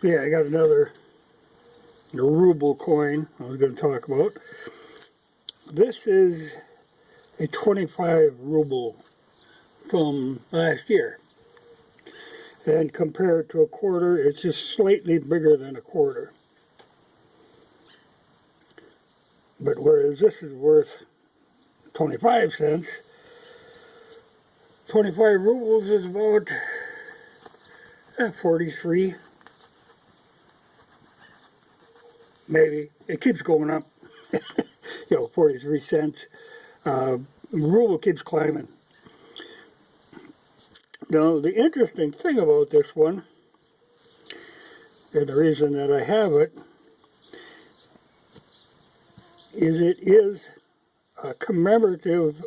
Yeah, I got another ruble coin I was going to talk about. This is a 25 ruble from last year. And compared to a quarter, it's just slightly bigger than a quarter. But whereas this is worth 25 cents, 25 rubles is about 43, maybe. It keeps going up, 43 cents. Ruble keeps climbing. Now, the interesting thing about this one, and the reason that I have it, is it is commemorative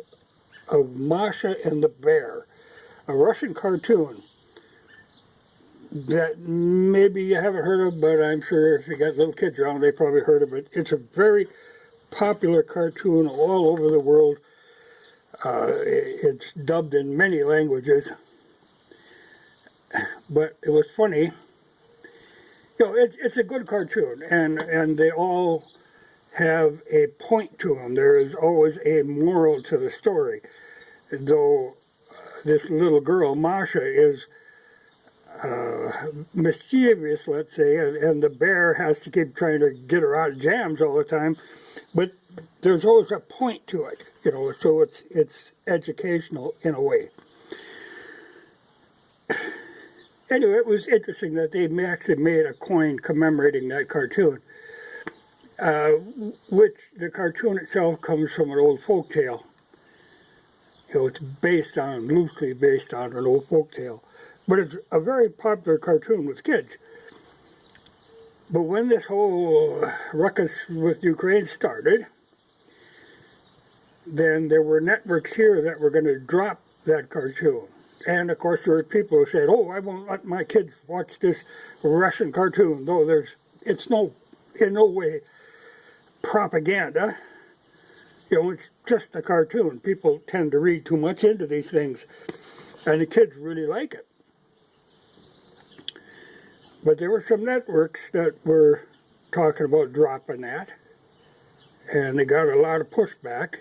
of Masha and the Bear, a Russian cartoon that maybe you haven't heard of, but I'm sure if you got little kids around, they probably heard of it. It's a very popular cartoon all over the world. It's dubbed in many languages, but it was funny. It's a good cartoon, and they all have a point to them. There is always a moral to the story. Though this little girl, Masha, is mischievous, let's say, and the bear has to keep trying to get her out of jams all the time. But there's always a point to it, so it's educational in a way. Anyway, it was interesting that they actually made a coin commemorating that cartoon, which the cartoon itself comes from an old folk tale. It's loosely based on an old folk tale. But it's a very popular cartoon with kids. But when this whole ruckus with Ukraine started, then there were networks here that were going to drop that cartoon. And of course there were people who said, "Oh, I won't let my kids watch this Russian cartoon," though it's in no way propaganda. It's just a cartoon. People tend to read too much into these things, and the kids really like it. But there were some networks that were talking about dropping that, and they got a lot of pushback.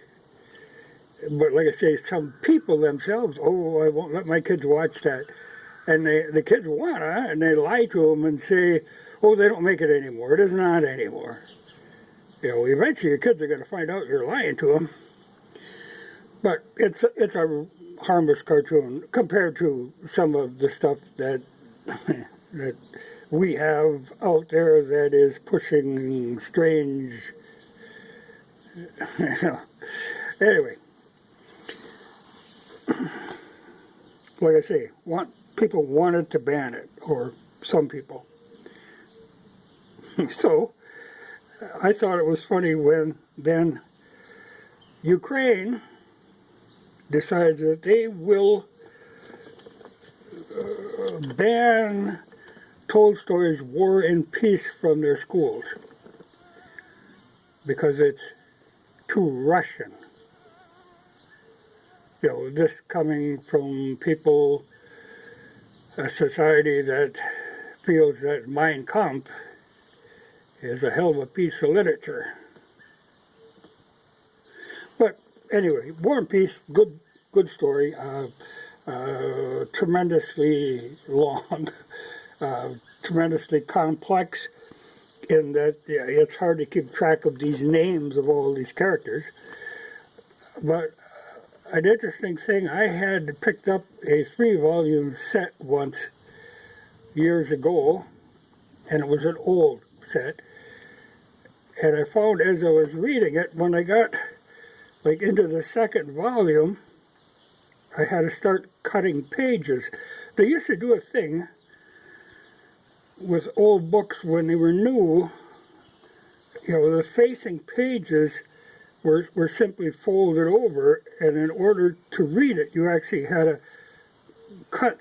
But like I say, some people themselves, "Oh, I won't let my kids watch that." And the kids wanna, and they lie to them and say, "Oh, they don't make it anymore. It is not anymore." Eventually your kids are going to find out you're lying to them. But it's a harmless cartoon compared to some of the stuff that that we have out there that is pushing strange. Anyway, like I say, people wanted to ban it, or some people. So I thought it was funny when then Ukraine decides that they will ban Tolstoy's War and Peace from their schools because it's too Russian. This coming from people, a society that feels that Mein Kampf is a hell of a piece of literature. But anyway, War and Peace, good story. Tremendously long, tremendously complex, in that it's hard to keep track of these names of all these characters. But an interesting thing, I had picked up a 3-volume set once years ago, and it was an old set. And I found as I was reading it, when I got into the second volume, I had to start cutting pages. They used to do a thing with old books when they were new. The facing pages were simply folded over, and in order to read it, you actually had to cut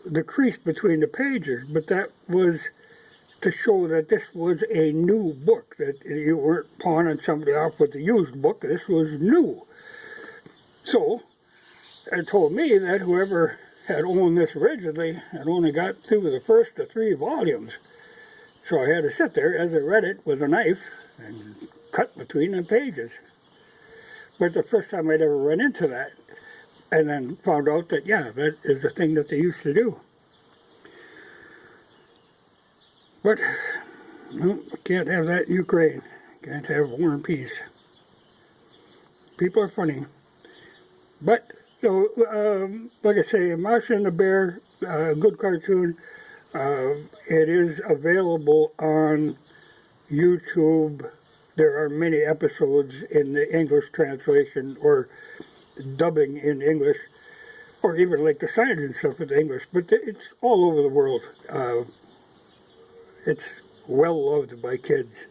the crease between the pages. But that was to show that this was a new book, that you weren't pawning somebody off with a used book. This was new. So it told me that whoever had owned this originally and only got through the first of 3 volumes. So I had to sit there as I read it with a knife and cut between the pages. But the first time I'd ever run into that, and then found out that, yeah, that is the thing that they used to do. But, no, can't have that in Ukraine. Can't have war and peace. People are funny. But, like I say, Masha and the Bear, good cartoon. It is available on YouTube. There are many episodes in the English translation or dubbing in English, or even like the signs and stuff with English, but it's all over the world. It's well loved by kids.